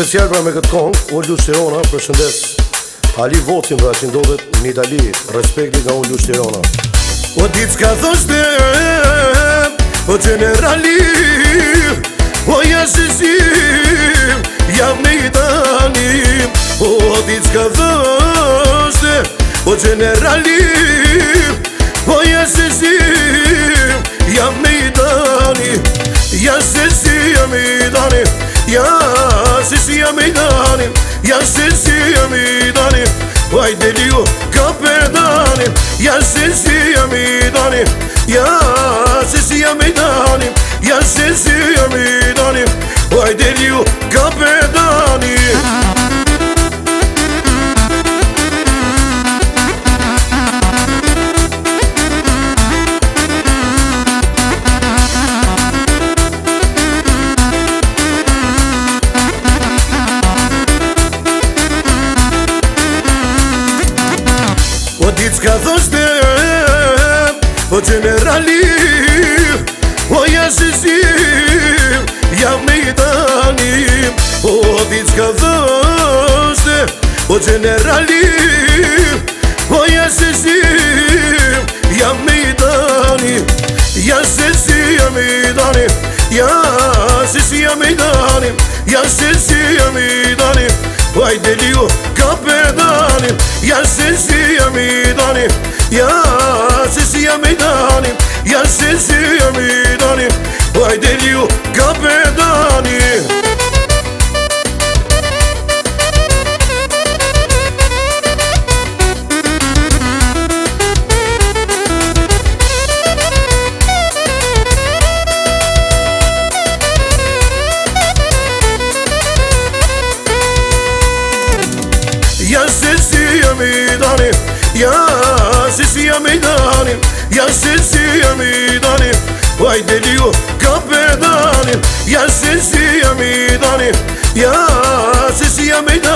Special pra me këtë kong, Ollu Shtirona, përshëndes Ali Votin pra që ndodhet në Itali, respekti nga Ollu Shtirona. O ditë s'ka thoshte, o generali, o jashtësim, jam në Itali. O ditë s'ka thoshte, o generali, o jashtësim, jam në Itali. Jashtësi jam në Itali. Jashtësi jam në Itali. Jashtësi jam në Itali. Vajde liu kapetani. Jashtësi jam në Itali. Jashtësi jam në Itali. Jashtësi jam në Itali. Vajde liu kapetani. O ditë s'ka thoshte, o generali, o jashtësim, jam në Itali. O ditë s'ka thoshte, o generali, o jashtësim, jam në Itali. Jashtësi jam në Itali. Jashtësi jam në Itali. Jashtësi jam në Itali. Vajde liu kapetani. Jashtësi jam në Itali. Jashtësi jam në Itali. Jashtësi jam në Itali. Vajde liu kapetani. Jashtësi jam në Itali. Jashtësi jam në Itali. Jashtësi jam në Itali. Vajde liu kapetani. Jashtësi jam në Itali. Jashtësi jam në Itali.